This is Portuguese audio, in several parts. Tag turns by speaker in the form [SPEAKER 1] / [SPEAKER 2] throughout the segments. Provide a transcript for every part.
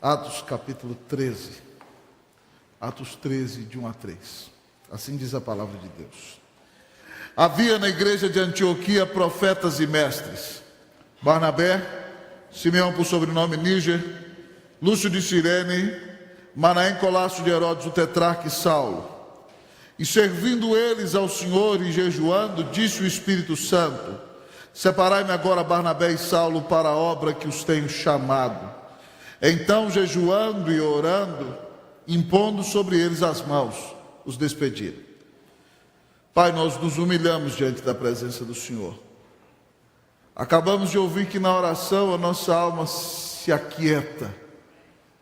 [SPEAKER 1] Atos capítulo 13. Atos 13, de 1 a 3. Assim diz a palavra de Deus. Havia na igreja de Antioquia profetas e mestres: Barnabé, Simeão por sobrenome Níger, Lúcio de Cirene, Manaém Colácio de Herodes o tetrarca e Saulo. E servindo eles ao Senhor e jejuando, disse o Espírito Santo: separai-me agora Barnabé e Saulo para a obra que os tenho chamado. Então, jejuando e orando, impondo sobre eles as mãos, os despediram. Pai, nós nos humilhamos diante da presença do Senhor. Acabamos de ouvir que na oração a nossa alma se aquieta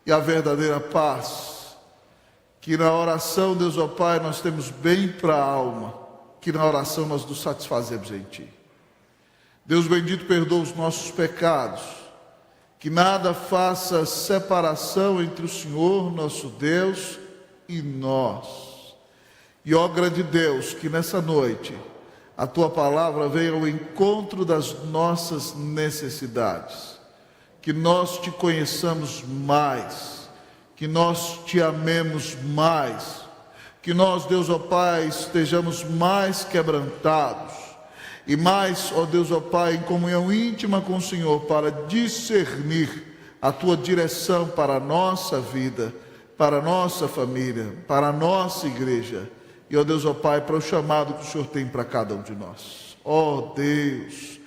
[SPEAKER 1] e a verdadeira paz. Que na oração, Deus, ó Pai, nós temos bem para a alma. Que na oração nós nos satisfazemos em Ti. Deus bendito, perdoa os nossos pecados. Que nada faça separação entre o Senhor, nosso Deus, e nós. E ó grande Deus, que nessa noite a Tua palavra venha ao encontro das nossas necessidades. Que nós Te conheçamos mais. Que nós Te amemos mais. Que nós, Deus, ó Pai, estejamos mais quebrantados. E mais, ó Deus, ó Pai, em comunhão íntima com o Senhor, para discernir a Tua direção para a nossa vida, para a nossa família, para a nossa igreja. E, ó Deus, ó Pai, para o chamado que o Senhor tem para cada um de nós. Ó Deus,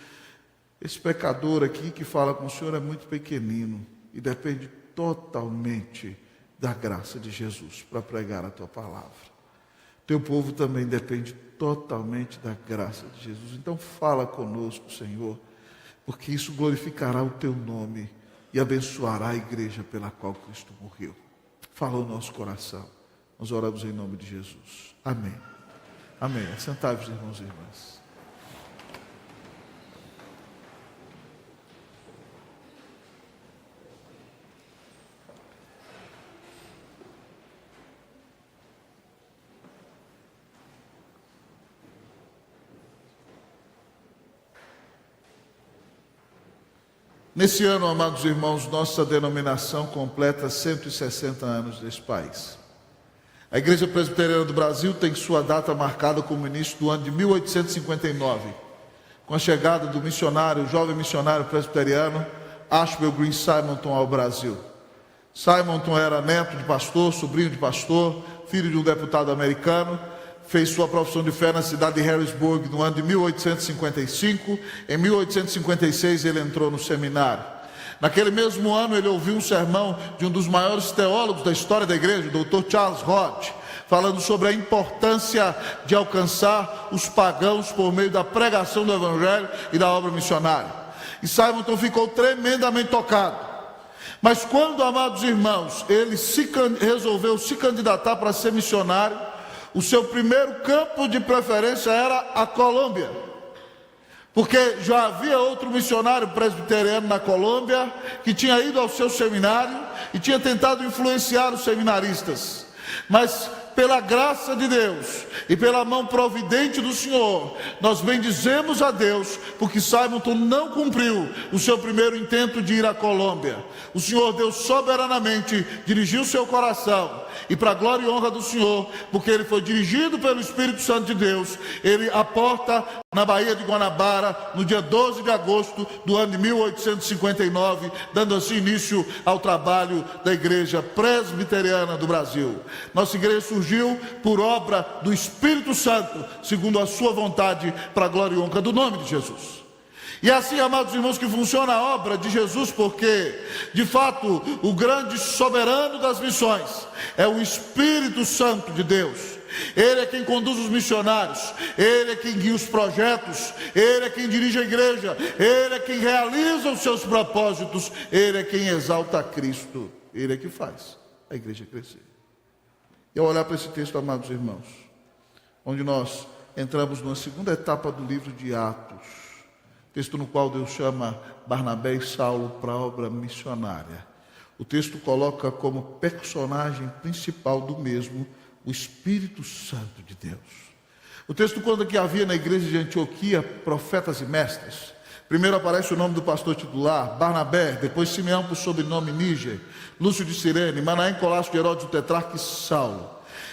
[SPEAKER 1] esse pecador aqui que fala com o Senhor é muito pequenino e depende totalmente da graça de Jesus para pregar a Tua palavra. Teu povo também depende totalmente da graça de Jesus. Então fala conosco, Senhor, porque isso glorificará o Teu nome e abençoará a igreja pela qual Cristo morreu. Fala o nosso coração. Nós oramos em nome de Jesus. Amém. Amém. Assentai-vos, irmãos e irmãs. Nesse ano, amados irmãos, nossa denominação completa 160 anos desse país. A Igreja Presbiteriana do Brasil tem sua data marcada como início do ano de 1859, com a chegada do missionário, jovem missionário presbiteriano, Ashbel Green Simonton ao Brasil. Simonton era neto de pastor, sobrinho de pastor, filho de um deputado americano. Fez sua profissão de fé na cidade de Harrisburg no ano de 1855. Em 1856 ele entrou no seminário. Naquele mesmo ano ele ouviu um sermão de um dos maiores teólogos da história da igreja, o Dr. Charles Hodge, falando sobre a importância de alcançar os pagãos por meio da pregação do evangelho e da obra missionária. E Simonton ficou tremendamente tocado. Mas quando, amados irmãos, ele resolveu se candidatar para ser missionário, o seu primeiro campo de preferência era a Colômbia, porque já havia outro missionário presbiteriano na Colômbia que tinha ido ao seu seminário e tinha tentado influenciar os seminaristas. Mas pela graça de Deus e pela mão providente do Senhor, nós bendizemos a Deus, porque Simonton não cumpriu o seu primeiro intento de ir à Colômbia. O Senhor Deus soberanamente dirigiu seu coração, e para a glória e honra do Senhor, porque ele foi dirigido pelo Espírito Santo de Deus, ele aporta na Baía de Guanabara, no dia 12 de agosto do ano de 1859, dando assim início ao trabalho da Igreja Presbiteriana do Brasil. Nossa igreja surgiu por obra do Espírito Santo, segundo a sua vontade, para a glória e honra do nome de Jesus. E assim, amados irmãos, que funciona a obra de Jesus, porque, de fato, o grande soberano das missões é o Espírito Santo de Deus. Ele é quem conduz os missionários, Ele é quem guia os projetos, Ele é quem dirige a igreja, Ele é quem realiza os seus propósitos, Ele é quem exalta a Cristo, Ele é que faz a igreja crescer. E ao olhar para esse texto, amados irmãos, onde nós entramos numa segunda etapa do livro de Atos, texto no qual Deus chama Barnabé e Saulo para a obra missionária. O texto coloca como personagem principal do mesmo o Espírito Santo de Deus. O texto conta que havia na igreja de Antioquia profetas e mestres. Primeiro aparece o nome do pastor titular, Barnabé, depois Simeão por sobrenome Níger, Lúcio de Cirene, Manaém, Colasco de Herodes, o tetrarca e Saulo.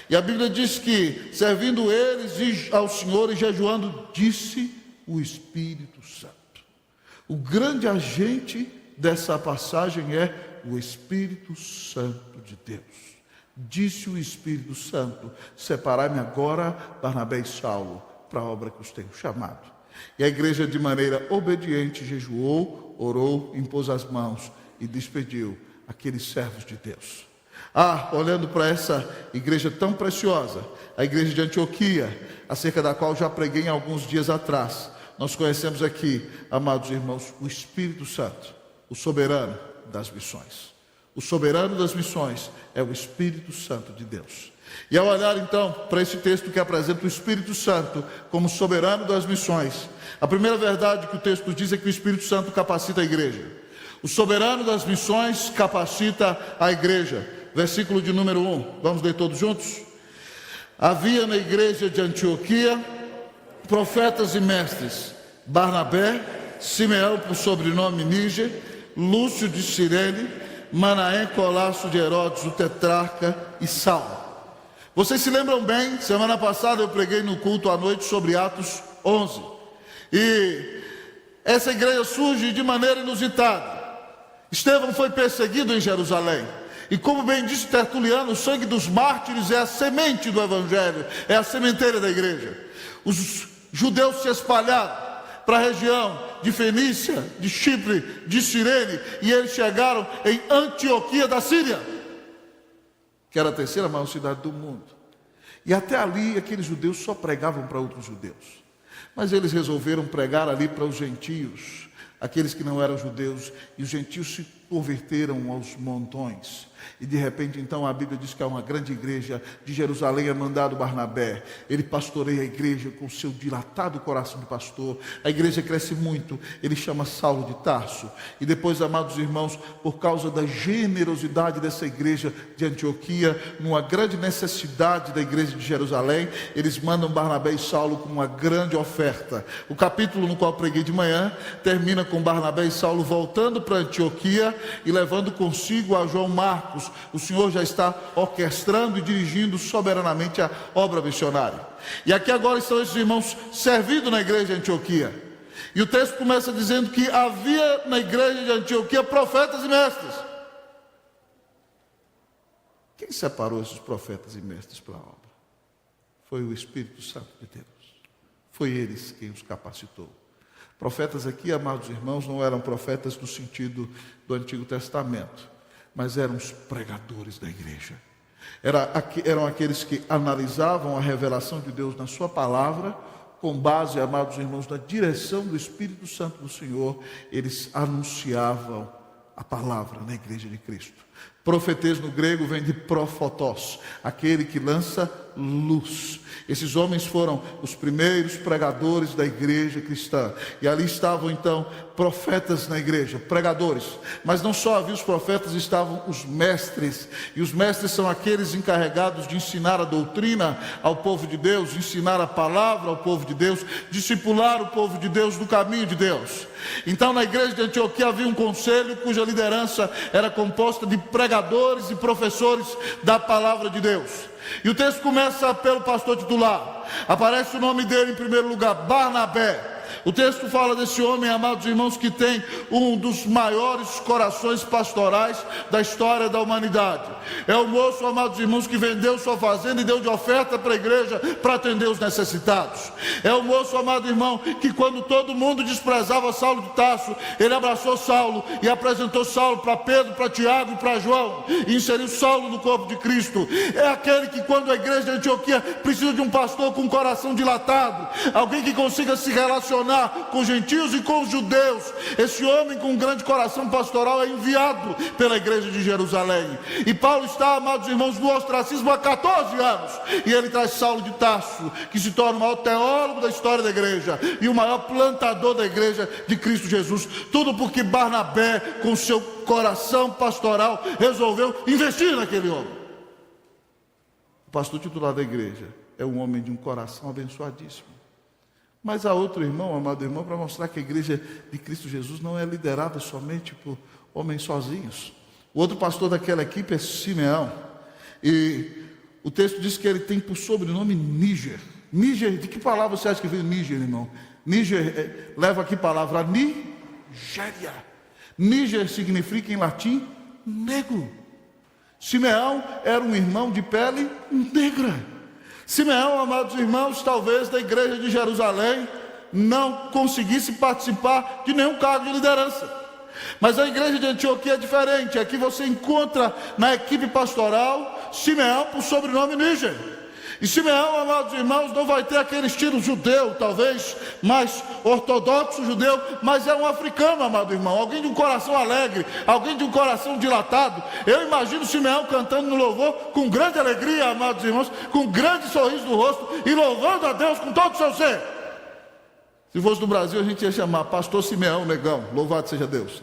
[SPEAKER 1] E a Bíblia diz que, servindo eles ao Senhor e jejuando, disse o Espírito Santo. O grande agente dessa passagem é o Espírito Santo de Deus. Disse o Espírito Santo: separai-me agora, Barnabé e Saulo, para a obra que os tenho chamado. E a igreja, de maneira obediente, jejuou, orou, impôs as mãos e despediu aqueles servos de Deus. Olhando para essa igreja tão preciosa, a igreja de Antioquia, acerca da qual já preguei alguns dias atrás, nós conhecemos aqui, amados irmãos, o Espírito Santo, o soberano das missões. O soberano das missões é o Espírito Santo de Deus. E ao olhar então para esse texto que apresenta o Espírito Santo como soberano das missões, a primeira verdade que o texto diz é que o Espírito Santo capacita a igreja. O soberano das missões capacita a igreja. Versículo de número 1, vamos ler todos juntos? Havia na igreja de Antioquia profetas e mestres: Barnabé, Simeão por sobrenome Níger, Lúcio de Cirene, Manaém, Colasco de Herodes, o tetrarca, e Saulo. Vocês se lembram bem, semana passada eu preguei no culto à noite sobre Atos 11. E essa igreja surge de maneira inusitada. Estevão foi perseguido em Jerusalém. E como bem disse Tertuliano, o sangue dos mártires é a semente do Evangelho, é a sementeira da igreja. Os judeus se espalharam para a região de Fenícia, de Chipre, de Cirene, e eles chegaram em Antioquia da Síria, que era a terceira maior cidade do mundo. E até ali aqueles judeus só pregavam para outros judeus, mas eles resolveram pregar ali para os gentios, aqueles que não eram judeus, e os gentios se converteram aos montões. E de repente então a Bíblia diz que há uma grande igreja de Jerusalém, é mandado Barnabé. Ele pastoreia a igreja com seu dilatado coração de pastor. A igreja cresce muito, ele chama Saulo de Tarso. E depois, amados irmãos, por causa da generosidade dessa igreja de Antioquia, numa grande necessidade da igreja de Jerusalém, eles mandam Barnabé e Saulo com uma grande oferta. O capítulo no qual preguei de manhã termina com Barnabé e Saulo voltando para Antioquia e levando consigo a João Marcos. O Senhor já está orquestrando e dirigindo soberanamente a obra missionária. E aqui agora estão esses irmãos servindo na igreja de Antioquia. E o texto começa dizendo que havia na igreja de Antioquia profetas e mestres. Quem separou esses profetas e mestres para a obra? Foi o Espírito Santo de Deus. Foi eles quem os capacitou. Profetas aqui, amados irmãos, não eram profetas no sentido do Antigo Testamento, mas eram os pregadores da igreja. Eram aqueles que analisavam a revelação de Deus na sua palavra, com base, amados irmãos, na direção do Espírito Santo do Senhor, eles anunciavam a palavra na igreja de Cristo. Profetês no grego vem de profotos, aquele que lança luz. Esses homens foram os primeiros pregadores da igreja cristã. E ali estavam então profetas na igreja, pregadores. Mas não só havia os profetas, estavam os mestres. E os mestres são aqueles encarregados de ensinar a doutrina ao povo de Deus, ensinar a palavra ao povo de Deus, discipular o povo de Deus no caminho de Deus. Então na igreja de Antioquia havia um conselho cuja liderança era composta de pregadores e professores da palavra de Deus. E o texto começa pelo pastor titular. Aparece o nome dele em primeiro lugar, Barnabé. O texto fala desse homem, amados irmãos, que tem um dos maiores corações pastorais da história da humanidade. É o moço, amados irmãos, que vendeu sua fazenda e deu de oferta para a igreja para atender os necessitados. É o moço, amado irmão, que quando todo mundo desprezava Saulo de Tarso, ele abraçou Saulo e apresentou Saulo para Pedro, para Tiago e para João, e inseriu Saulo no corpo de Cristo. É aquele que, quando a igreja de Antioquia precisa de um pastor com um coração dilatado, alguém que consiga se relacionar com os gentios e com os judeus, esse homem com um grande coração pastoral é enviado pela igreja de Jerusalém. E Paulo está, amados irmãos, no ostracismo há 14 anos, e ele traz Saulo de Tarso, que se torna o maior teólogo da história da igreja e o maior plantador da igreja de Cristo Jesus. Tudo porque Barnabé, com seu coração pastoral, resolveu investir naquele homem. O pastor titular da igreja é um homem de um coração abençoadíssimo. Mas há outro irmão, amado irmão, para mostrar que a igreja de Cristo Jesus não é liderada somente por homens sozinhos. O outro pastor daquela equipe é Simeão. E o texto diz que ele tem por sobrenome Níger. Níger, de que palavra você acha que veio Níger, irmão? Níger leva aqui a palavra Nigéria. Níger significa em latim negro. Simeão era um irmão de pele negra. Simeão, amados irmãos, talvez da igreja de Jerusalém não conseguisse participar de nenhum cargo de liderança. Mas a igreja de Antioquia é diferente. Aqui você encontra na equipe pastoral Simeão por sobrenome Níger. E Simeão, amados irmãos, não vai ter aquele estilo judeu, talvez mais ortodoxo judeu, mas é um africano, amado irmão, alguém de um coração alegre, alguém de um coração dilatado. Eu imagino Simeão cantando no louvor com grande alegria, amados irmãos, com grande sorriso no rosto e louvando a Deus com todo o seu ser. Se fosse no Brasil, a gente ia chamar Pastor Simeão Negão, louvado seja Deus.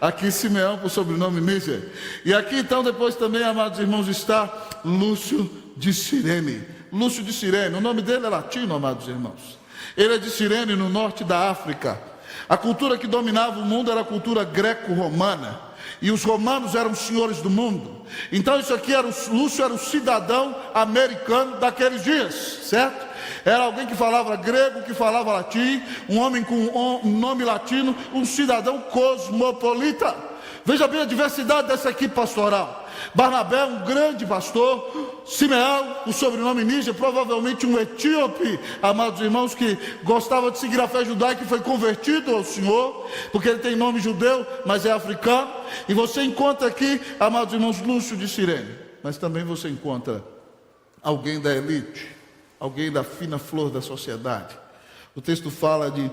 [SPEAKER 1] Aqui Simeão por sobrenome Níger. E aqui então depois também, amados irmãos, está Lúcio de Cirene. Lúcio de Cirene, o nome dele é latino, amados irmãos. Ele é de Cirene, no norte da África. A cultura que dominava o mundo era a cultura greco-romana. E os romanos eram os senhores do mundo. Então isso aqui Lúcio era o cidadão americano daqueles dias, certo? Era alguém que falava grego, que falava latim, um homem com um nome latino, um cidadão cosmopolita. Veja bem a diversidade dessa equipe pastoral. Barnabé, um grande pastor. Simeão, o sobrenome Níger, provavelmente um etíope, amados irmãos, que gostava de seguir a fé judaica e foi convertido ao Senhor, porque ele tem nome judeu, mas é africano. E você encontra aqui, amados irmãos, Lúcio de Cirene. Mas também você encontra alguém da elite, alguém da fina flor da sociedade. O texto fala de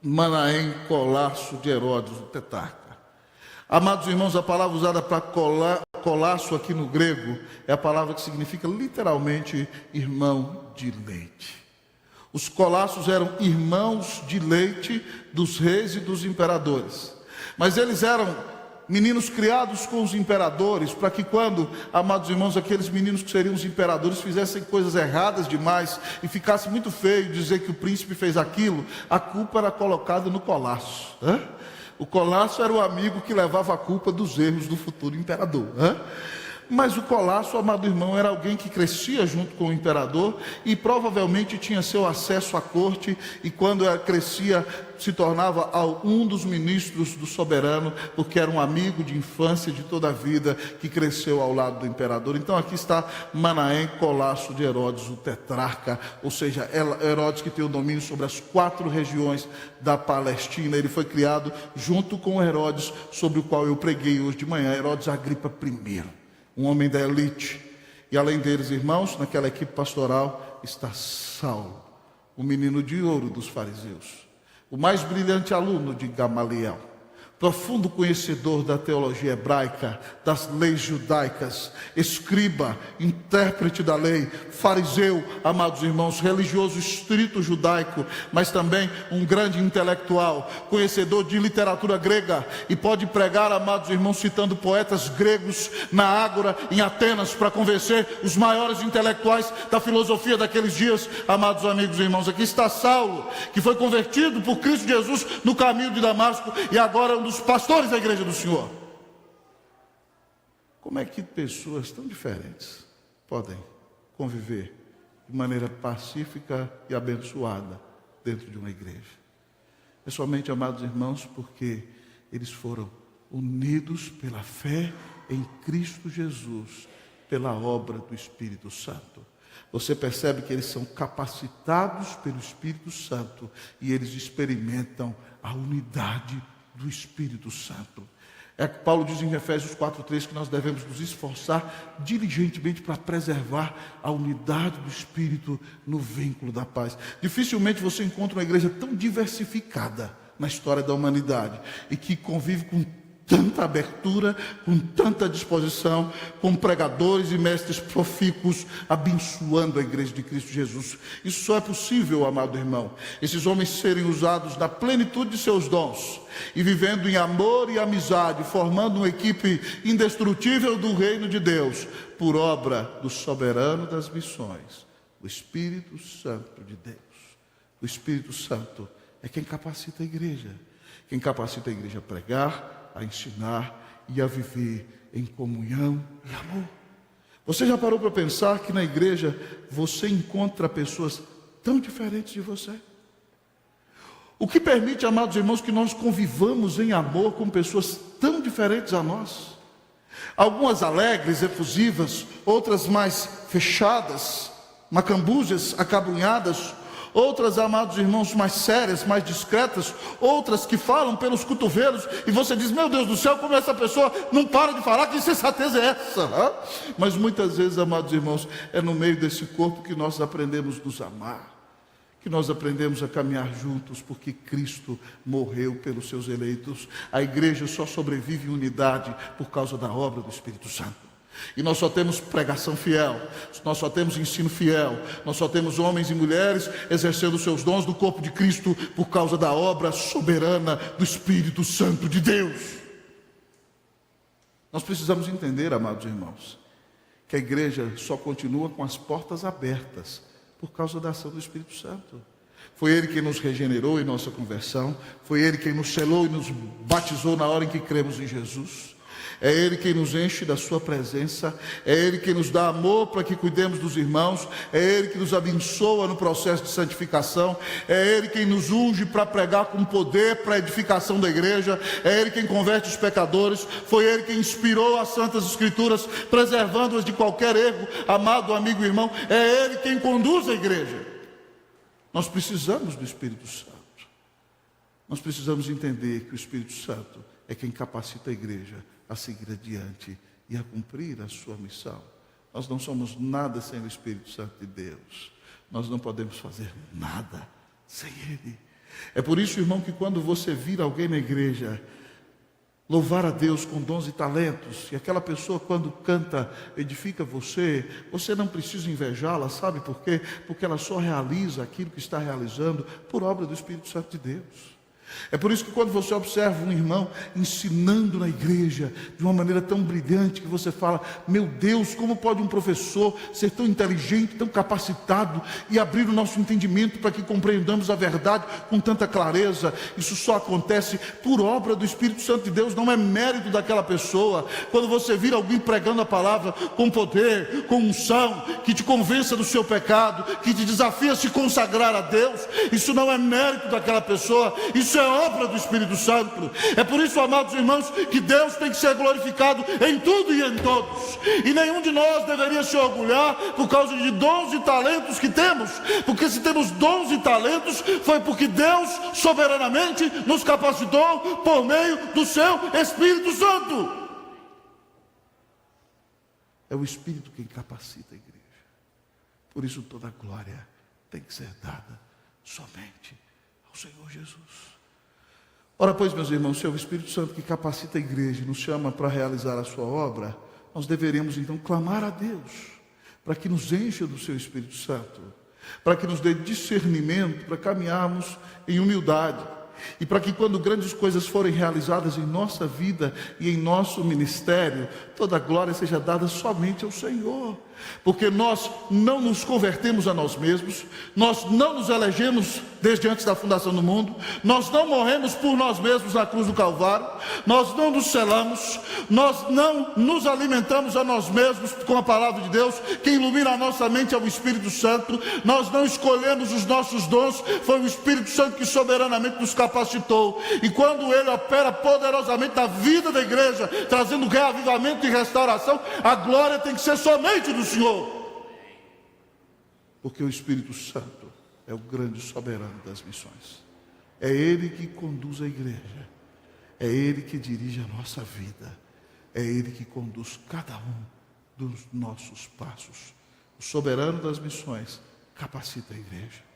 [SPEAKER 1] Manaém, Colasso de Herodes, o tetrarca. Amados irmãos, a palavra usada para colasso aqui no grego é a palavra que significa literalmente irmão de leite. Os colassos eram irmãos de leite dos reis e dos imperadores. Mas eles eram meninos criados com os imperadores, para que quando, amados irmãos, aqueles meninos que seriam os imperadores fizessem coisas erradas demais e ficasse muito feio dizer que o príncipe fez aquilo, a culpa era colocada no colasso. O colasso era o amigo que levava a culpa dos erros do futuro imperador. Mas o colasso, amado irmão, era alguém que crescia junto com o imperador e provavelmente tinha seu acesso à corte, e quando crescia se tornava um dos ministros do soberano, porque era um amigo de infância de toda a vida que cresceu ao lado do imperador. Então aqui está Manaém, Colasso de Herodes, o tetrarca, ou seja, Herodes que tem o domínio sobre as 4 regiões da Palestina. Ele foi criado junto com Herodes, sobre o qual eu preguei hoje de manhã, Herodes Agripa I. Um homem da elite. E além deles, irmãos, naquela equipe pastoral está Saulo, o menino de ouro dos fariseus, o mais brilhante aluno de Gamaliel, profundo conhecedor da teologia hebraica, das leis judaicas, escriba, intérprete da lei, fariseu, amados irmãos, religioso estrito judaico, mas também um grande intelectual, conhecedor de literatura grega, e pode pregar, amados irmãos, citando poetas gregos na Ágora, em Atenas, para convencer os maiores intelectuais da filosofia daqueles dias. Amados amigos e irmãos, aqui está Saulo, que foi convertido por Cristo Jesus no caminho de Damasco, e agora é um dos pastores da igreja do Senhor. Como é que pessoas tão diferentes podem conviver de maneira pacífica e abençoada dentro de uma igreja? É somente, amados irmãos, porque eles foram unidos pela fé em Cristo Jesus, pela obra do Espírito Santo. Você percebe que eles são capacitados pelo Espírito Santo e eles experimentam a unidade do Espírito Santo. É que Paulo diz em Efésios 4:3 que nós devemos nos esforçar diligentemente para preservar a unidade do Espírito no vínculo da paz. Dificilmente você encontra uma igreja tão diversificada na história da humanidade e que convive com tanta abertura, com tanta disposição, com pregadores e mestres profícuos abençoando a igreja de Cristo Jesus. Isso só é possível, amado irmão, esses homens serem usados na plenitude de seus dons e vivendo em amor e amizade, formando uma equipe indestrutível do reino de Deus, por obra do soberano das missões, o Espírito Santo de Deus. O Espírito Santo é quem capacita a igreja. Quem capacita a igreja a pregar, a ensinar e a viver em comunhão e amor. Você já parou para pensar que na igreja você encontra pessoas tão diferentes de você? O que permite, amados irmãos, que nós convivamos em amor com pessoas tão diferentes a nós? Algumas alegres, efusivas, outras mais fechadas, macambujas, acabrunhadas, outras, amados irmãos, mais sérias, mais discretas, outras que falam pelos cotovelos, e você diz, meu Deus do céu, como essa pessoa não para de falar, que insensatez é essa? Mas muitas vezes, amados irmãos, é no meio desse corpo que nós aprendemos a nos amar, que nós aprendemos a caminhar juntos, porque Cristo morreu pelos seus eleitos. A igreja só sobrevive em unidade por causa da obra do Espírito Santo. E nós só temos pregação fiel, nós só temos ensino fiel, nós só temos homens e mulheres exercendo seus dons do corpo de Cristo por causa da obra soberana do Espírito Santo de Deus. Nós precisamos entender, amados irmãos, que a igreja só continua com as portas abertas por causa da ação do Espírito Santo. Foi Ele quem nos regenerou em nossa conversão, foi Ele quem nos selou e nos batizou na hora em que cremos em Jesus. É Ele quem nos enche da sua presença, é Ele quem nos dá amor para que cuidemos dos irmãos, é Ele que nos abençoa no processo de santificação, é Ele quem nos unge para pregar com poder para a edificação da igreja, é Ele quem converte os pecadores, foi Ele quem inspirou as Santas Escrituras, preservando-as de qualquer erro, amado amigo e irmão, é Ele quem conduz a igreja. Nós precisamos do Espírito Santo, nós precisamos entender que o Espírito Santo é quem capacita a igreja a seguir adiante e a cumprir a sua missão. Nós não somos nada sem o Espírito Santo de Deus. Nós não podemos fazer nada sem Ele. É por isso, irmão, que quando você vir alguém na igreja louvar a Deus com dons e talentos, e aquela pessoa quando canta edifica você, você não precisa invejá-la, sabe por quê? Porque ela só realiza aquilo que está realizando por obra do Espírito Santo de Deus. É por isso que quando você observa um irmão ensinando na igreja de uma maneira tão brilhante, que você fala, meu Deus, como pode um professor ser tão inteligente, tão capacitado e abrir o nosso entendimento para que compreendamos a verdade com tanta clareza? Isso só acontece por obra do Espírito Santo de Deus, não é mérito daquela pessoa. Quando você vir alguém pregando a palavra com poder, com unção, que te convença do seu pecado, que te desafia a se consagrar a Deus, isso não é mérito daquela pessoa, isso é obra do Espírito Santo. É por isso, amados irmãos, que Deus tem que ser glorificado em tudo e em todos, e nenhum de nós deveria se orgulhar por causa de dons e talentos que temos, porque se temos dons e talentos, foi porque Deus soberanamente nos capacitou por meio do seu Espírito Santo. É o Espírito quem capacita a igreja. Por isso toda a glória tem que ser dada somente ao Senhor Jesus. Ora, pois, meus irmãos, se é o Espírito Santo que capacita a igreja e nos chama para realizar a sua obra, nós deveríamos então clamar a Deus para que nos encha do seu Espírito Santo, para que nos dê discernimento para caminharmos em humildade, e para que quando grandes coisas forem realizadas em nossa vida e em nosso ministério, toda a glória seja dada somente ao Senhor. Porque nós não nos convertemos a nós mesmos, nós não nos elegemos desde antes da fundação do mundo, nós não morremos por nós mesmos na cruz do Calvário, nós não nos selamos, nós não nos alimentamos a nós mesmos com a palavra de Deus. Quem ilumina a nossa mente é o Espírito Santo. Nós não escolhemos os nossos dons, foi o Espírito Santo que soberanamente nos capacitou, e quando Ele opera poderosamente na vida da igreja, trazendo reavivamento e restauração, a glória tem que ser somente do Senhor, porque o Espírito Santo é o grande soberano das missões. É Ele que conduz a igreja, é Ele que dirige a nossa vida, é Ele que conduz cada um dos nossos passos. O soberano das missões capacita a igreja.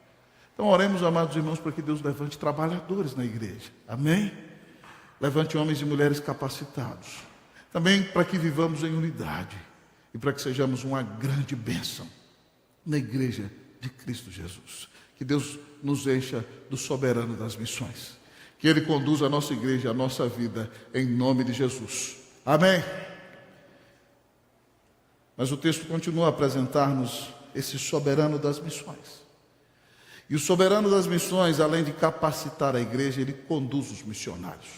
[SPEAKER 1] Então oremos, amados irmãos, para que Deus levante trabalhadores na igreja, amém? Levante homens e mulheres capacitados, também para que vivamos em unidade, e para que sejamos uma grande bênção na igreja de Cristo Jesus. Que Deus nos encha do soberano das missões, que Ele conduza a nossa igreja, a nossa vida, em nome de Jesus, amém? Mas o texto continua a apresentar-nos esse soberano das missões, E o soberano das missões, além de capacitar a igreja, ele conduz os missionários.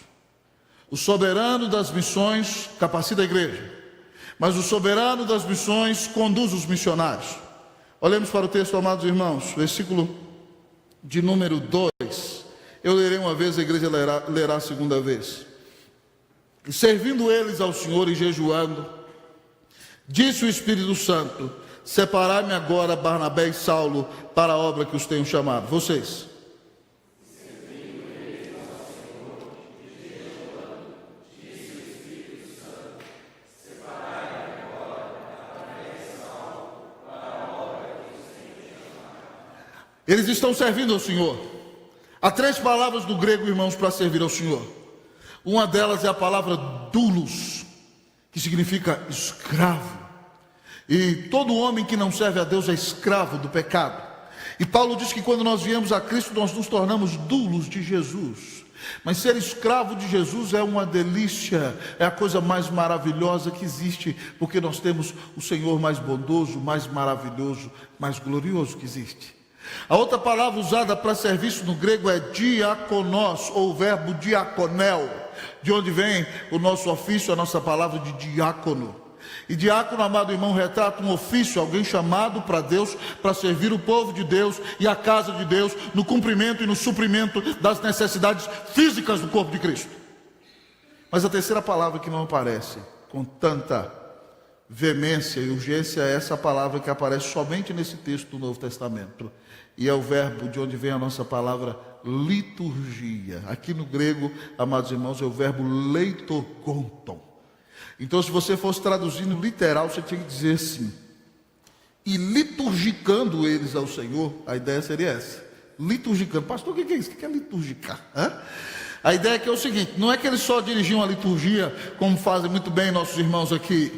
[SPEAKER 1] O soberano das missões capacita a igreja, mas o soberano das missões conduz os missionários. Olhemos para o texto, amados irmãos, versículo de número 2. Eu lerei uma vez, a igreja lerá a segunda vez. E servindo eles ao Senhor e jejuando, disse o Espírito Santo: separai-me agora Barnabé e Saulo para a obra que os tenho chamado. Vocês. Eles estão servindo ao Senhor. Há 3 palavras do grego, irmãos, para servir ao Senhor. Uma delas é a palavra doulos, que significa escravo. E todo homem que não serve a Deus é escravo do pecado. E Paulo diz que quando nós viemos a Cristo, nós nos tornamos doulos de Jesus. Mas ser escravo de Jesus é uma delícia, é a coisa mais maravilhosa que existe, porque nós temos o Senhor mais bondoso, mais maravilhoso, mais glorioso que existe. A outra palavra usada para serviço no grego é diakonos, ou o verbo diaconel, de onde vem o nosso ofício, a nossa palavra de diácono. E diácono, amado irmão, retrata um ofício, alguém chamado para Deus, para servir o povo de Deus e a casa de Deus, no cumprimento e no suprimento das necessidades físicas do corpo de Cristo. Mas a terceira palavra que não aparece com tanta veemência e urgência é essa palavra que aparece somente nesse texto do Novo Testamento. E é o verbo de onde vem a nossa palavra liturgia. Aqui no grego, amados irmãos, é o verbo leitorgonton. Então, se você fosse traduzindo literal, você tinha que dizer assim: e liturgicando eles ao Senhor, a ideia seria essa. Liturgicando. Pastor, o que é isso? O que é liturgicar? A ideia é que é o seguinte: não é que eles só dirigiam a liturgia, como fazem muito bem nossos irmãos aqui.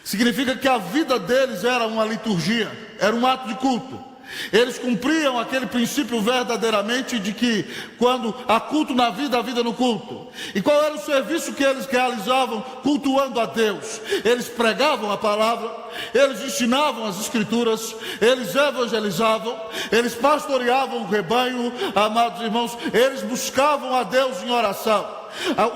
[SPEAKER 1] Significa que a vida deles era uma liturgia, era um ato de culto. Eles cumpriam aquele princípio verdadeiramente de que quando há culto na vida, há vida no culto. E qual era o serviço que eles realizavam cultuando a Deus? Eles pregavam a palavra, eles ensinavam as escrituras, eles evangelizavam, eles pastoreavam o rebanho, amados irmãos, eles buscavam a Deus em oração.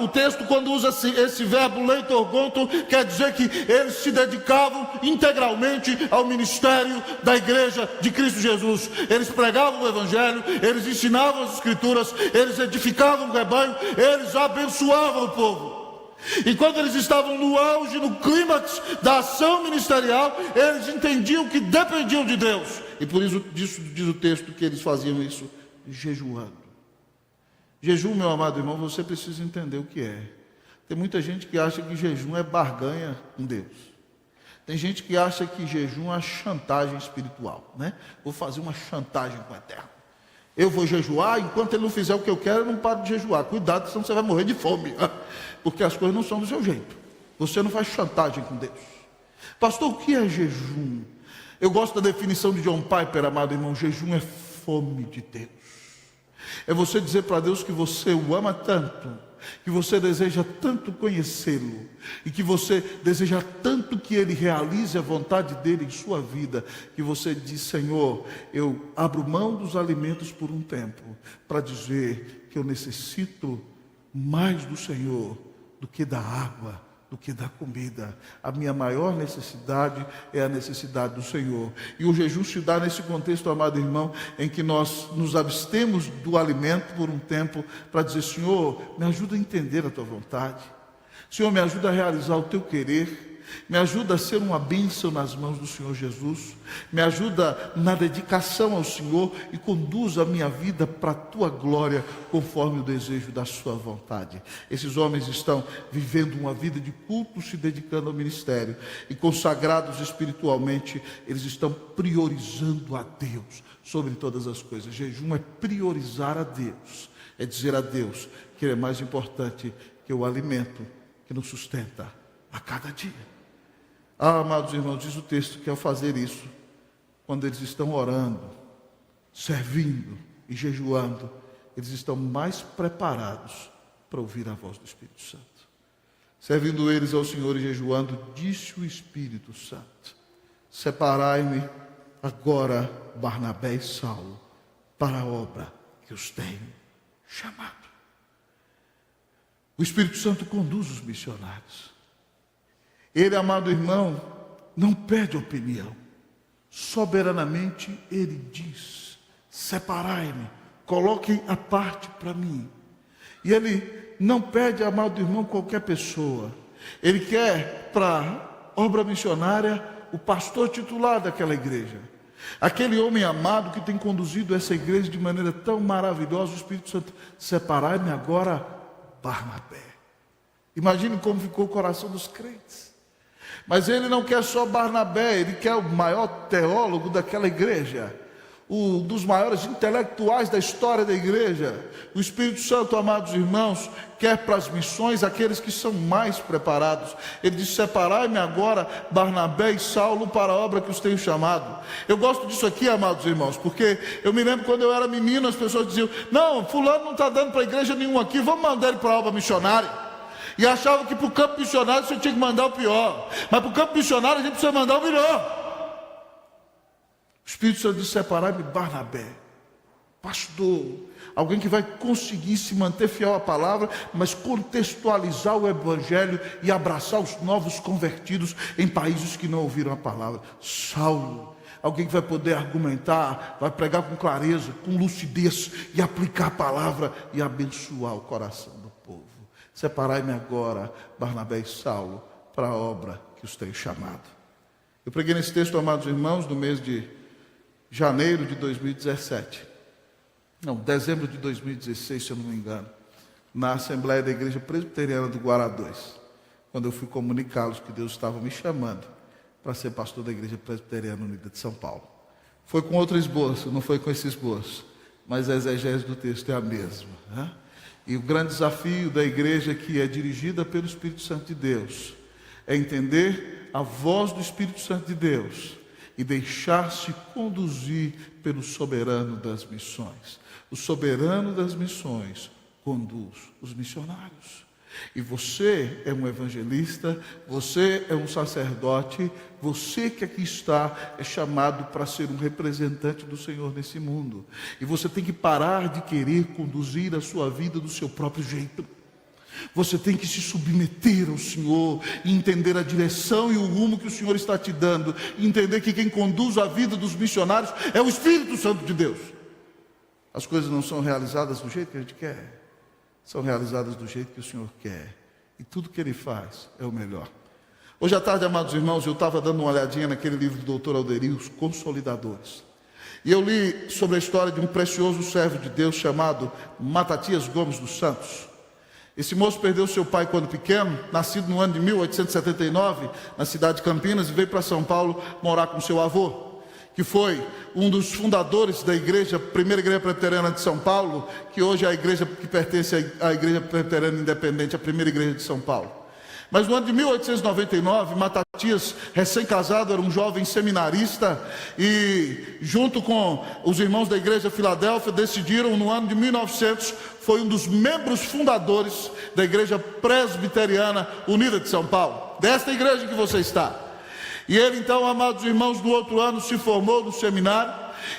[SPEAKER 1] O texto, quando usa esse verbo leitorgonton, quer dizer que eles se dedicavam integralmente ao ministério da igreja de Cristo Jesus. Eles pregavam o evangelho, eles ensinavam as escrituras, eles edificavam o rebanho, eles abençoavam o povo. E quando eles estavam no auge, no clímax da ação ministerial, eles entendiam que dependiam de Deus. E por isso diz o texto que eles faziam isso jejuando. Jejum, meu amado irmão, você precisa entender o que é. Tem muita gente que acha que jejum é barganha com Deus. Tem gente que acha que jejum é chantagem espiritual, né? Vou fazer uma chantagem com o Eterno. Eu vou jejuar, enquanto ele não fizer o que eu quero, eu não paro de jejuar. Cuidado, senão você vai morrer de fome, porque as coisas não são do seu jeito. Você não faz chantagem com Deus. Pastor, o que é jejum? Eu gosto da definição de John Piper, amado irmão. Jejum é fome de Deus. É você dizer para Deus que você o ama tanto, que você deseja tanto conhecê-lo, e que você deseja tanto que Ele realize a vontade dEle em sua vida, que você diz: Senhor, eu abro mão dos alimentos por um tempo, para dizer que eu necessito mais do Senhor do que da água, do que da comida. A minha maior necessidade é a necessidade do Senhor. E o jejum se dá nesse contexto, amado irmão, em que nós nos abstemos do alimento por um tempo, para dizer: Senhor, me ajuda a entender a tua vontade. Senhor, me ajuda a realizar o teu querer. Me ajuda a ser uma bênção nas mãos do Senhor Jesus. Me ajuda na dedicação ao Senhor e conduz a minha vida para a tua glória, conforme o desejo da sua vontade. Esses homens estão vivendo uma vida de culto, se dedicando ao ministério, e consagrados espiritualmente, eles estão priorizando a Deus sobre todas as coisas. Jejum é priorizar a Deus, é dizer a Deus que Ele é mais importante que o alimento que nos sustenta a cada dia. Amados irmãos, diz o texto que ao fazer isso, quando eles estão orando, servindo e jejuando, eles estão mais preparados para ouvir a voz do Espírito Santo. Servindo eles ao Senhor e jejuando, disse o Espírito Santo: separai-me agora Barnabé e Saulo para a obra que os tenho chamado. O Espírito Santo conduz os missionários. Ele, amado irmão, não pede opinião. Soberanamente ele diz: separai-me, coloquem a parte para mim. E ele não pede, amado irmão, qualquer pessoa. Ele quer para a obra missionária o pastor titular daquela igreja. Aquele homem amado que tem conduzido essa igreja de maneira tão maravilhosa. O Espírito Santo: separai-me agora Barnabé. Imagine como ficou o coração dos crentes. Mas ele não quer só Barnabé, ele quer o maior teólogo daquela igreja, um dos maiores intelectuais da história da igreja. O Espírito Santo, amados irmãos, quer para as missões aqueles que são mais preparados. Ele diz: separai-me agora Barnabé e Saulo para a obra que os tenho chamado. Eu gosto disso aqui, amados irmãos, porque eu me lembro quando eu era menino, as pessoas diziam: não, fulano não está dando para a igreja nenhuma aqui, vamos mandar ele para a obra missionária. E achavam que para o campo missionário você tinha que mandar o pior, mas para o campo missionário a gente precisa mandar o melhor. O Espírito Santo diz: separai-me Barnabé, pastor, alguém que vai conseguir se manter fiel à palavra, mas contextualizar o evangelho e abraçar os novos convertidos em países que não ouviram a palavra. Saulo, alguém que vai poder argumentar, vai pregar com clareza, com lucidez e aplicar a palavra e abençoar o coração do povo. Separai-me agora Barnabé e Saulo para a obra que os tenho chamado. Eu preguei nesse texto, amados irmãos, no mês de janeiro de 2017, não, dezembro de 2016, se eu não me engano, na Assembleia da Igreja Presbiteriana do Guará 2, quando eu fui comunicá-los que Deus estava me chamando para ser pastor da Igreja Presbiteriana Unida de São Paulo. Foi com outro esboço, não foi com esse esboço, mas a exegese do texto é a mesma, né? E o grande desafio da igreja que é dirigida pelo Espírito Santo de Deus é entender a voz do Espírito Santo de Deus e deixar-se conduzir pelo soberano das missões. O soberano das missões conduz os missionários. E você é um evangelista, você é um sacerdote, você que aqui está é chamado para ser um representante do Senhor nesse mundo. E você tem que parar de querer conduzir a sua vida do seu próprio jeito. Você tem que se submeter ao Senhor e entender a direção e o rumo que o Senhor está te dando. E entender que quem conduz a vida dos missionários é o Espírito Santo de Deus. As coisas não são realizadas do jeito que a gente quer, são realizadas do jeito que o Senhor quer. E tudo que Ele faz é o melhor. Hoje à tarde, amados irmãos, eu estava dando uma olhadinha naquele livro do doutor Alderi, Os Consolidadores. E eu li sobre a história de um precioso servo de Deus chamado Matatias Gomes dos Santos. Esse moço perdeu seu pai quando pequeno, nascido no ano de 1879, na cidade de Campinas, e veio para São Paulo morar com seu avô, que foi um dos fundadores da igreja, primeira igreja presbiteriana de São Paulo, que hoje é a igreja que pertence à igreja presbiteriana independente, a primeira igreja de São Paulo. Mas no ano de 1899, Matatias, recém-casado, era um jovem seminarista e, junto com os irmãos da igreja Filadélfia, decidiram, no ano de 1900, foi um dos membros fundadores da igreja presbiteriana unida de São Paulo, desta igreja que você está. E ele então, amados irmãos, no outro ano se formou no seminário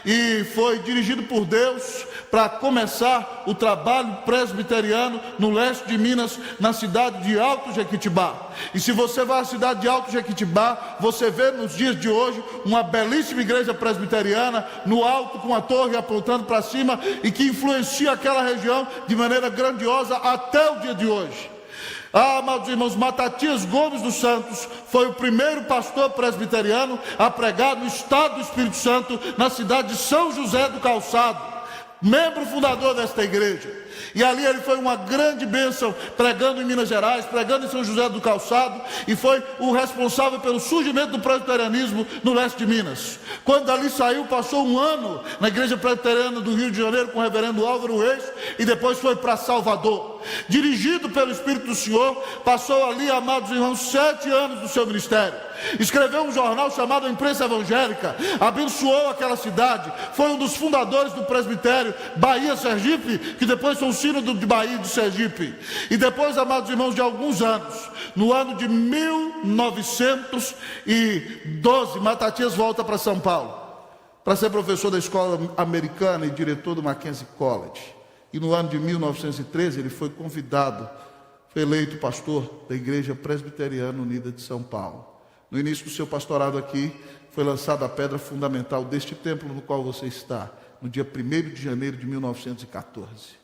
[SPEAKER 1] e foi dirigido por Deus para começar o trabalho presbiteriano no leste de Minas, na cidade de Alto Jequitibá. E se você vai à cidade de Alto Jequitibá, você vê nos dias de hoje uma belíssima igreja presbiteriana no alto, com a torre apontando para cima, e que influencia aquela região de maneira grandiosa até o dia de hoje. Amados irmãos, Matatias Gomes dos Santos foi o primeiro pastor presbiteriano a pregar no estado do Espírito Santo, na cidade de São José do Calçado, membro fundador desta igreja. E ali ele foi uma grande bênção, pregando em Minas Gerais, pregando em São José do Calçado, e foi o responsável pelo surgimento do presbiterianismo no leste de Minas. Quando ali saiu, passou um ano na igreja presbiteriana do Rio de Janeiro com o reverendo Álvaro Reis, e depois foi para Salvador. Dirigido pelo Espírito do Senhor, passou ali, amados irmãos, 7 anos do seu ministério. Escreveu um jornal chamado Imprensa Evangélica, abençoou aquela cidade, foi um dos fundadores do presbitério Bahia-Sergipe, que depois foi o sínodo de Bahia e de Sergipe. E depois, amados irmãos, de alguns anos, no ano de 1912, Matatias volta para São Paulo. para ser professor da escola americana e diretor do Mackenzie College. E no ano de 1913 ele foi convidado, foi eleito pastor da Igreja Presbiteriana Unida de São Paulo. No início do seu pastorado aqui, foi lançada a pedra fundamental deste templo no qual você está, no dia 1º de janeiro de 1914.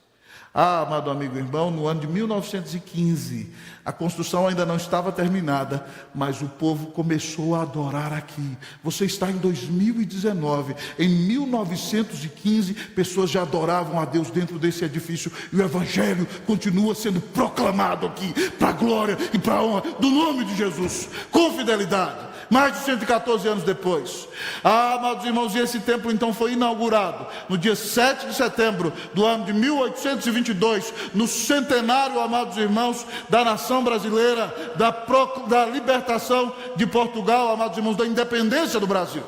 [SPEAKER 1] Ah, amado amigo e irmão, no ano de 1915, a construção ainda não estava terminada, mas o povo começou a adorar aqui. Você está em 2019, em 1915, pessoas já adoravam a Deus dentro desse edifício, e o Evangelho continua sendo proclamado aqui, para a glória e para a honra do nome de Jesus, com fidelidade. Mais de 114 anos depois. Ah, amados irmãos, e esse templo então foi inaugurado no dia 7 de setembro do ano de 1822, no centenário, amados irmãos, da nação brasileira, da libertação de Portugal, amados irmãos, da independência do Brasil.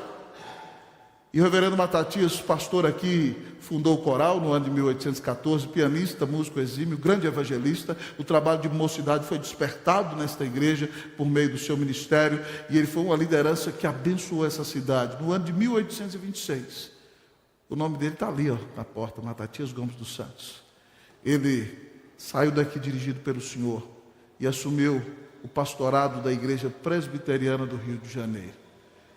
[SPEAKER 1] E o reverendo Matatias, pastor aqui, fundou o coral no ano de 1814, pianista, músico exímio, grande evangelista. O trabalho de mocidade foi despertado nesta igreja por meio do seu ministério, e ele foi uma liderança que abençoou essa cidade. No ano de 1826, o nome dele está ali, ó, na porta, Matatias Gomes dos Santos. Ele saiu daqui dirigido pelo Senhor e assumiu o pastorado da Igreja Presbiteriana do Rio de Janeiro.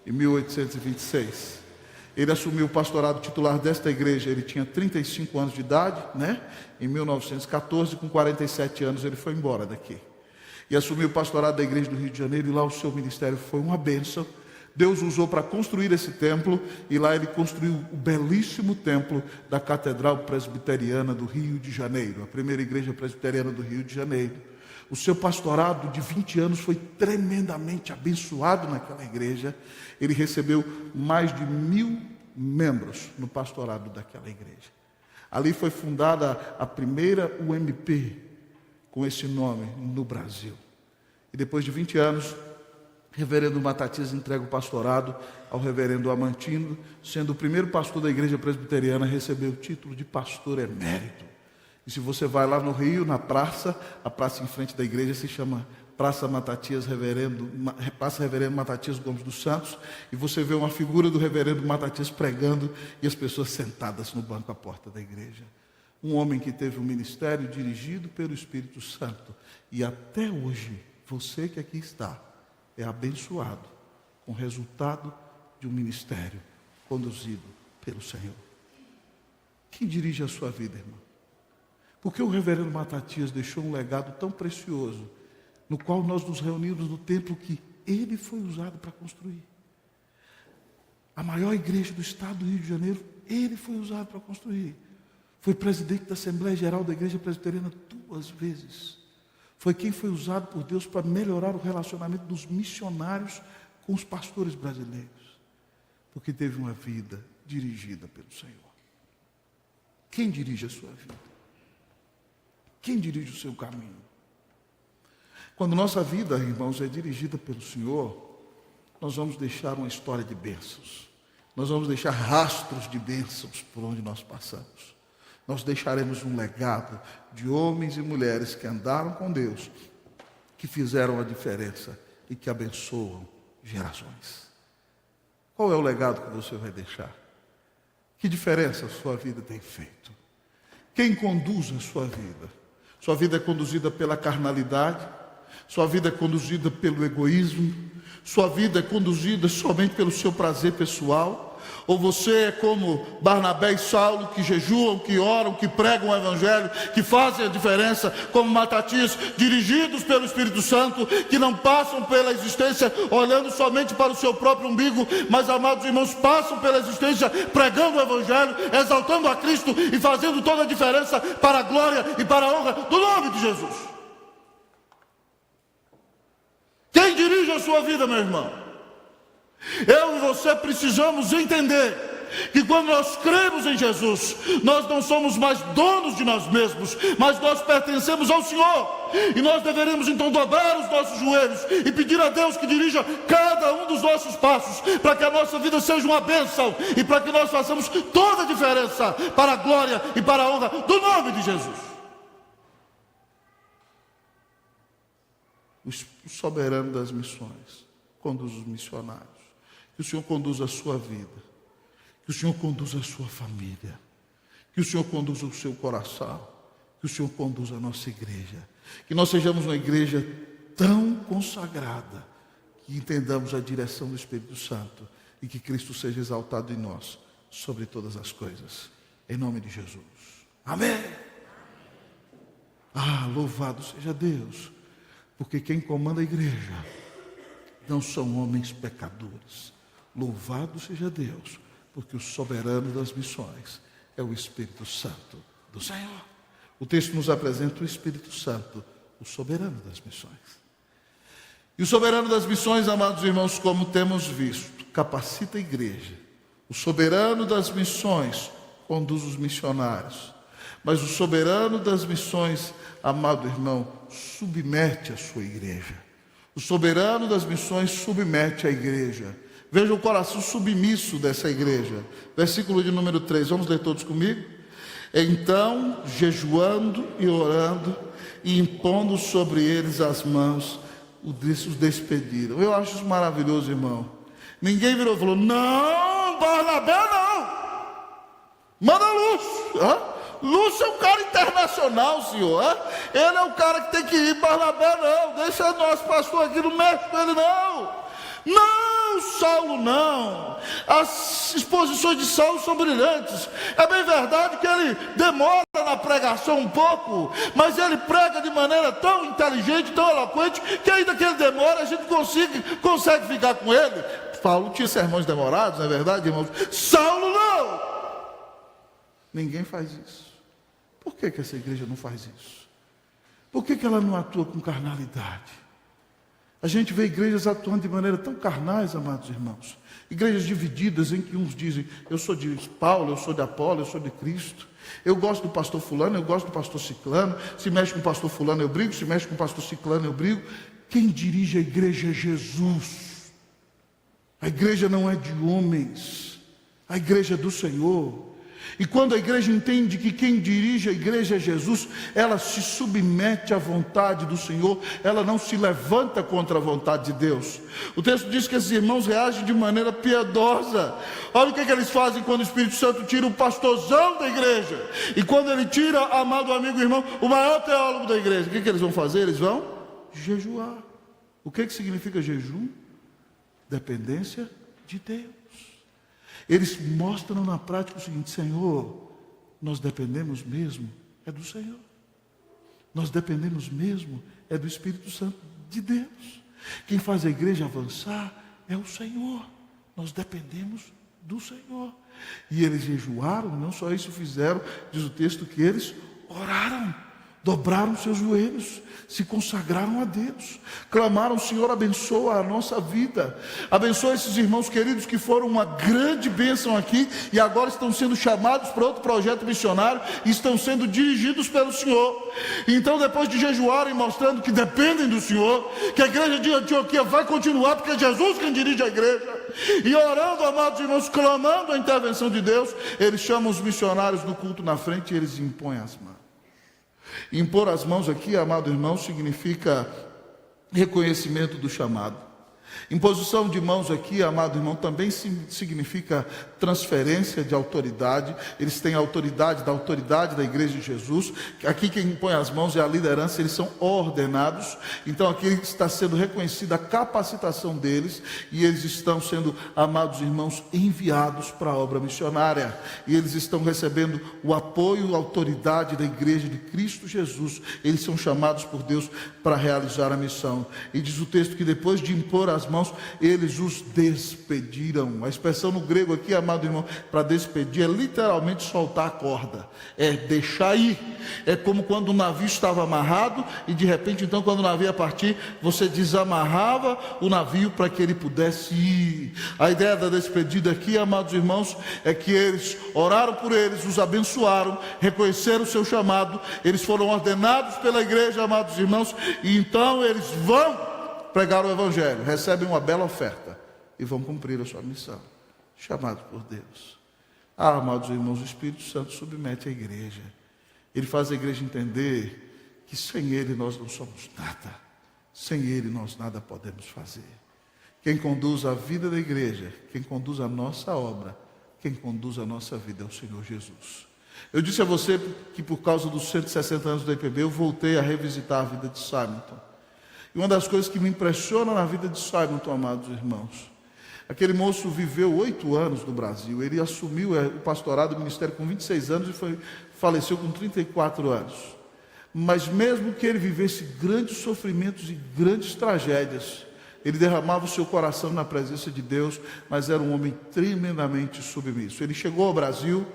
[SPEAKER 1] Em 1826, ele assumiu o pastorado titular desta igreja. Ele tinha 35 anos de idade, né? Em 1914, com 47 anos, ele foi embora daqui. E assumiu o pastorado da igreja do Rio de Janeiro, e lá o seu ministério foi uma bênção. Deus usou para construir esse templo, e lá ele construiu o belíssimo templo da Catedral Presbiteriana do Rio de Janeiro, a primeira igreja presbiteriana do Rio de Janeiro. O seu pastorado de 20 anos foi tremendamente abençoado naquela igreja. Ele recebeu mais de 1000 membros no pastorado daquela igreja. Ali foi fundada a primeira UMP com esse nome no Brasil. E depois de 20 anos, o reverendo Matatias entrega o pastorado ao reverendo Amantino, sendo o primeiro pastor da igreja presbiteriana a receber o título de pastor emérito. E se você vai lá no Rio, na praça, a praça em frente da igreja se chama Praça Reverendo Matatias Gomes dos Santos, e você vê uma figura do reverendo Matatias pregando e as pessoas sentadas no banco à porta da igreja. Um homem que teve um ministério dirigido pelo Espírito Santo, e até hoje, você que aqui está, é abençoado com o resultado de um ministério conduzido pelo Senhor. Quem dirige a sua vida, irmão? Porque o reverendo Matatias deixou um legado tão precioso, no qual nós nos reunimos no templo que ele foi usado para construir. A maior igreja do estado do Rio de Janeiro, ele foi usado para construir. Foi presidente da Assembleia Geral da Igreja Presbiteriana 2 vezes. Foi quem foi usado por Deus para melhorar o relacionamento dos missionários com os pastores brasileiros. Porque teve uma vida dirigida pelo Senhor. Quem dirige a sua vida? Quem dirige o seu caminho? Quando nossa vida, irmãos, é dirigida pelo Senhor, nós vamos deixar uma história de bênçãos. Nós vamos deixar rastros de bênçãos por onde nós passamos. Nós deixaremos um legado de homens e mulheres que andaram com Deus, que fizeram a diferença e que abençoam gerações. Qual é o legado que você vai deixar? Que diferença a sua vida tem feito? Quem conduz a sua vida? Sua vida é conduzida pela carnalidade? Sua vida é conduzida pelo egoísmo? Sua vida é conduzida somente pelo seu prazer pessoal? Ou você é como Barnabé e Saulo, que jejuam, que oram, que pregam o Evangelho, que fazem a diferença, como Matatias, dirigidos pelo Espírito Santo, que não passam pela existência olhando somente para o seu próprio umbigo, mas, amados irmãos, passam pela existência pregando o Evangelho, exaltando a Cristo e fazendo toda a diferença para a glória e para a honra do nome de Jesus. Quem dirige a sua vida, meu irmão? Eu e você precisamos entender que quando nós cremos em Jesus, nós não somos mais donos de nós mesmos, mas nós pertencemos ao Senhor. E nós deveremos então dobrar os nossos joelhos e pedir a Deus que dirija cada um dos nossos passos, para que a nossa vida seja uma bênção e para que nós façamos toda a diferença para a glória e para a honra do nome de Jesus. O soberano das missões conduz os missionários. Que o Senhor conduza a sua vida. Que o Senhor conduza a sua família. Que o Senhor conduza o seu coração. Que o Senhor conduza a nossa igreja. Que nós sejamos uma igreja tão consagrada que entendamos a direção do Espírito Santo e que Cristo seja exaltado em nós sobre todas as coisas. Em nome de Jesus. Amém. Louvado seja Deus, porque quem comanda a igreja não são homens pecadores. Louvado seja Deus, porque o soberano das missões é o Espírito Santo do Senhor. O texto nos apresenta o Espírito Santo, o soberano das missões. E o soberano das missões, amados irmãos, como temos visto, capacita a igreja. O soberano das missões conduz os missionários. Mas o soberano das missões, amado irmão, submete a sua igreja. O soberano das missões submete a igreja. Veja o coração submisso dessa igreja. Versículo de número 3, vamos ler todos comigo? Então, jejuando e orando, e impondo sobre eles as mãos, os despediram. Eu acho isso maravilhoso, irmão. Ninguém virou e falou: não, Barnabé não. Manda Lúcio. Lúcio é um cara internacional, senhor. Ele é o cara que tem que ir. Barnabé não. Deixa nosso pastor aqui, não mexe com ele não. Não, Saulo não. As exposições de Saulo são brilhantes. É bem verdade que ele demora na pregação um pouco, mas ele prega de maneira tão inteligente, tão eloquente, que ainda que ele demore, a gente consegue ficar com ele. Paulo tinha sermões demorados, não é verdade, irmãos? Saulo não. Ninguém faz isso. Por que essa igreja não faz isso? Por que ela não atua com carnalidade? A gente vê igrejas atuando de maneira tão carnais, amados irmãos. Igrejas divididas em que uns dizem: eu sou de Paulo, eu sou de Apolo, eu sou de Cristo. Eu gosto do pastor fulano, eu gosto do pastor ciclano. Se mexe com o pastor fulano eu brigo, se mexe com o pastor ciclano eu brigo. Quem dirige a igreja é Jesus. A igreja não é de homens. A igreja é do Senhor. E quando a igreja entende que quem dirige a igreja é Jesus, ela se submete à vontade do Senhor, ela não se levanta contra a vontade de Deus. O texto diz que esses irmãos reagem de maneira piedosa. Olha o que eles fazem quando o Espírito Santo tira o pastorzão da igreja. E quando ele tira, amado amigo e irmão, o maior teólogo da igreja, o que eles vão fazer? Eles vão jejuar. O que significa jejum? Dependência de Deus. Eles mostram na prática o seguinte: Senhor, nós dependemos mesmo é do Senhor. Nós dependemos mesmo é do Espírito Santo de Deus. Quem faz a igreja avançar é o Senhor. Nós dependemos do Senhor. E eles jejuaram, não só isso fizeram, diz o texto que eles oraram. Dobraram seus joelhos, se consagraram a Deus, clamaram: Senhor, abençoa a nossa vida, abençoa esses irmãos queridos que foram uma grande bênção aqui e agora estão sendo chamados para outro projeto missionário e estão sendo dirigidos pelo Senhor. Então, depois de jejuarem, mostrando que dependem do Senhor, que a igreja de Antioquia vai continuar, porque é Jesus quem dirige a igreja, e orando, amados irmãos, clamando a intervenção de Deus, eles chamam os missionários no culto na frente e eles impõem as mãos. Impor as mãos aqui, amado irmão, significa reconhecimento do chamado. Imposição de mãos aqui, amado irmão, também significa transferência de autoridade. Eles têm autoridade da igreja de Jesus. Aqui quem impõe as mãos é a liderança, eles são ordenados. Então aqui está sendo reconhecida a capacitação deles e eles estão sendo, amados irmãos, enviados para a obra missionária. E eles estão recebendo o apoio e a autoridade da igreja de Cristo Jesus. Eles são chamados por Deus para realizar a missão. E diz o texto que depois de impor as mãos, eles os despediram. A expressão no grego aqui, amado irmão, para despedir é literalmente soltar a corda, é deixar ir. É como quando o navio estava amarrado e de repente, então, quando o navio ia partir, você desamarrava o navio para que ele pudesse ir. A ideia da despedida aqui, amados irmãos, é que eles oraram por eles, os abençoaram, reconheceram o seu chamado, eles foram ordenados pela igreja, amados irmãos, e então eles vão pregar o Evangelho, recebem uma bela oferta e vão cumprir a sua missão, chamados por Deus. Amados irmãos, o Espírito Santo submete a igreja. Ele faz a igreja entender que sem Ele nós não somos nada, sem Ele nós nada podemos fazer. Quem conduz a vida da igreja, quem conduz a nossa obra, quem conduz a nossa vida é o Senhor Jesus. Eu disse a você que por causa dos 160 anos do IPB, eu voltei a revisitar a vida de Simonton. E uma das coisas que me impressiona na vida de Simonton, amados irmãos, aquele moço viveu 8 anos no Brasil. Ele assumiu o pastorado do ministério com 26 anos e faleceu com 34 anos. Mas mesmo que ele vivesse grandes sofrimentos e grandes tragédias, ele derramava o seu coração na presença de Deus, mas era um homem tremendamente submisso. Ele chegou ao Brasil,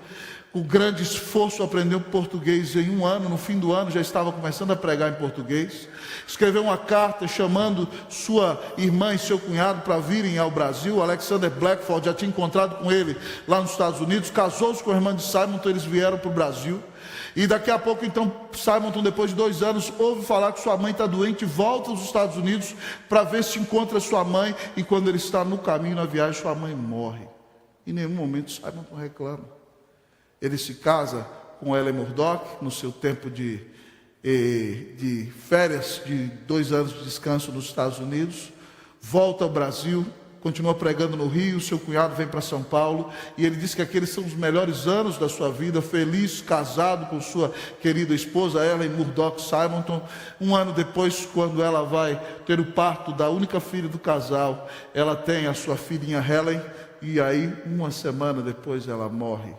[SPEAKER 1] com grande esforço aprendeu português em 1 ano, no fim do ano já estava começando a pregar em português. Escreveu uma carta chamando sua irmã e seu cunhado para virem ao Brasil. Alexander Blackford já tinha encontrado com ele lá nos Estados Unidos, casou-se com a irmã de Simonton, eles vieram para o Brasil. E daqui a pouco, então, Simonton, depois de 2 anos, ouve falar que sua mãe está doente, volta aos Estados Unidos para ver se encontra sua mãe. E quando ele está no caminho, na viagem, sua mãe morre. Em nenhum momento Simonton reclama. Ele se casa com Ellen Murdoch, no seu tempo de férias, de 2 anos de descanso nos Estados Unidos. Volta ao Brasil, continua pregando no Rio, seu cunhado vem para São Paulo, e ele diz que aqueles são os melhores anos da sua vida, feliz, casado com sua querida esposa, Ellen Murdoch Simonton. 1 ano depois, quando ela vai ter o parto da única filha do casal, ela tem a sua filhinha Helen, e aí 1 semana depois ela morre.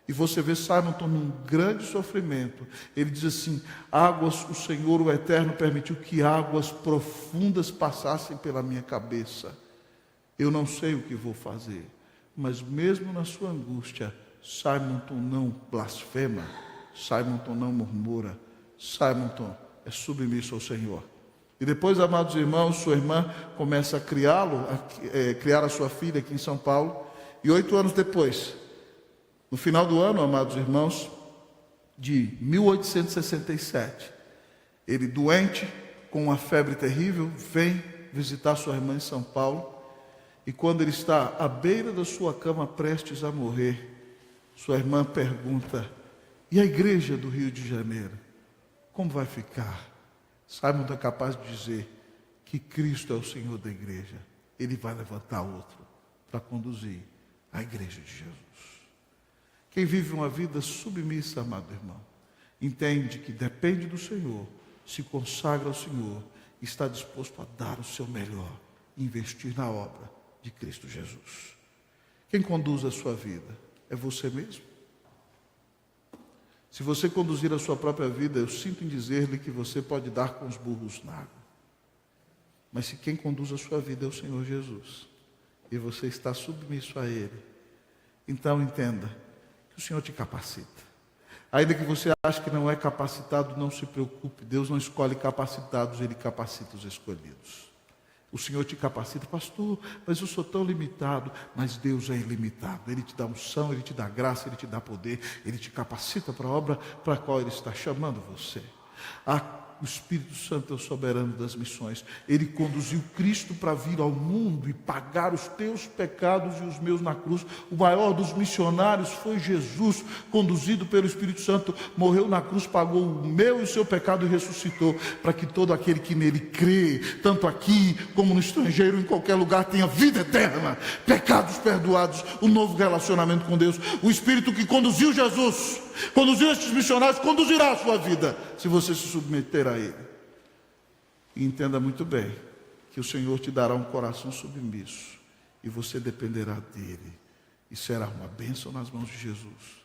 [SPEAKER 1] E você vê Simonton num grande sofrimento. Ele diz assim: águas, o Senhor, o Eterno, permitiu que águas profundas passassem pela minha cabeça. Eu não sei o que vou fazer, mas mesmo na sua angústia, Simonton não blasfema, Simonton não murmura, Simonton é submisso ao Senhor. E depois, amados irmãos, sua irmã começa a criar a sua filha aqui em São Paulo. E 8 anos depois, no final do ano, amados irmãos, de 1867, ele doente, com uma febre terrível, vem visitar sua irmã em São Paulo. E quando ele está à beira da sua cama, prestes a morrer, sua irmã pergunta: e a igreja do Rio de Janeiro? Como vai ficar? Simonton é capaz de dizer que Cristo é o Senhor da igreja. Ele vai levantar outro para conduzir a igreja de Jesus. Quem vive uma vida submissa, amado irmão, entende que depende do Senhor, se consagra ao Senhor, está disposto a dar o seu melhor, investir na obra de Cristo Jesus. Quem conduz a sua vida é você mesmo. Se você conduzir a sua própria vida, eu sinto em dizer-lhe que você pode dar com os burros na água. Mas se quem conduz a sua vida é o Senhor Jesus, e você está submisso a Ele, então entenda que o Senhor te capacita. Ainda que você ache que não é capacitado, não se preocupe. Deus não escolhe capacitados, Ele capacita os escolhidos. O Senhor te capacita: pastor, mas eu sou tão limitado. Mas Deus é ilimitado. Ele te dá unção, Ele te dá graça, Ele te dá poder, Ele te capacita para a obra para a qual Ele está chamando você. O Espírito Santo é o soberano das missões. Ele conduziu Cristo para vir ao mundo e pagar os teus pecados e os meus na cruz. O maior dos missionários foi Jesus, conduzido pelo Espírito Santo, morreu na cruz, pagou o meu e o seu pecado e ressuscitou, para que todo aquele que nele crê, tanto aqui como no estrangeiro, em qualquer lugar, tenha vida eterna, pecados perdoados, um novo relacionamento com Deus. O Espírito que conduziu Jesus, conduziu estes missionários, conduzirá a sua vida, se você se submeter a Ele. E entenda muito bem que o Senhor te dará um coração submisso, e você dependerá dEle, e será uma bênção nas mãos de Jesus.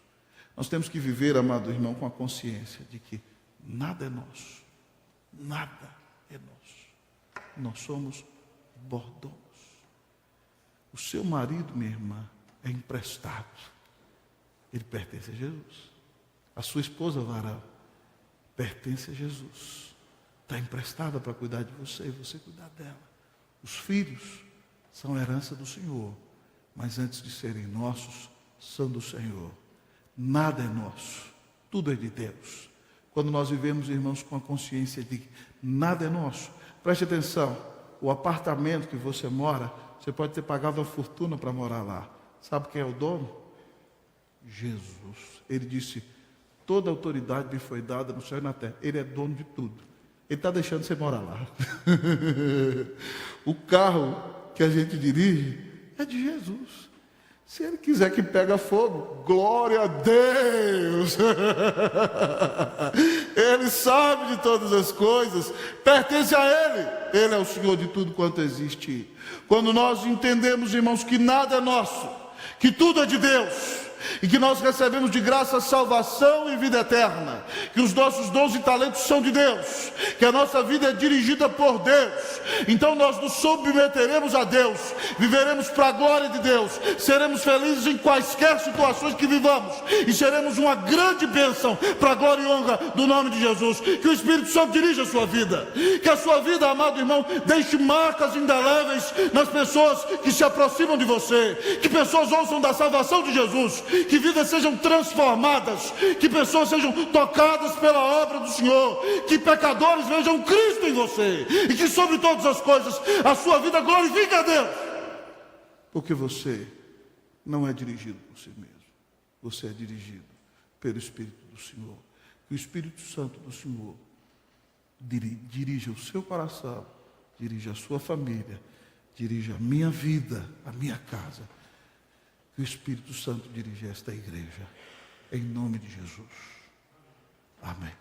[SPEAKER 1] Nós temos que viver, amado irmão, com a consciência de que nada é nosso, nada é nosso. Nós somos mordomos. O seu marido, minha irmã, é emprestado. Ele pertence a Jesus. A sua esposa, varão, pertence a Jesus. Está emprestada para cuidar de você e você cuidar dela. Os filhos são herança do Senhor, mas antes de serem nossos, são do Senhor. Nada é nosso, tudo é de Deus. Quando nós vivemos, irmãos, com a consciência de que nada é nosso, preste atenção: o apartamento que você mora, você pode ter pagado uma fortuna para morar lá. Sabe quem é o dono? Jesus. Ele disse: toda autoridade me foi dada no céu e na terra. Ele é dono de tudo. Ele está deixando você morar lá. O carro que a gente dirige é de Jesus. Se Ele quiser que pegue fogo, glória a Deus. Ele sabe de todas as coisas, pertence a Ele. Ele é o Senhor de tudo quanto existe. Quando nós entendemos, irmãos, que nada é nosso, que tudo é de Deus, e que nós recebemos de graça salvação e vida eterna, que os nossos dons e talentos são de Deus, que a nossa vida é dirigida por Deus, então nós nos submeteremos a Deus, viveremos para a glória de Deus, seremos felizes em quaisquer situações que vivamos, e seremos uma grande bênção para a glória e honra do nome de Jesus. Que o Espírito Santo dirija a sua vida, que a sua vida, amado irmão, deixe marcas indeléveis nas pessoas que se aproximam de você, que pessoas ouçam da salvação de Jesus, que vidas sejam transformadas, que pessoas sejam tocadas pela obra do Senhor, que pecadores vejam Cristo em você, e que sobre todas as coisas a sua vida glorifique a Deus, porque você não é dirigido por si mesmo, você é dirigido pelo Espírito do Senhor. Que o Espírito Santo do Senhor dirija o seu coração, dirija a sua família, dirija a minha vida, a minha casa. Que o Espírito Santo dirija esta igreja, em nome de Jesus. Amém.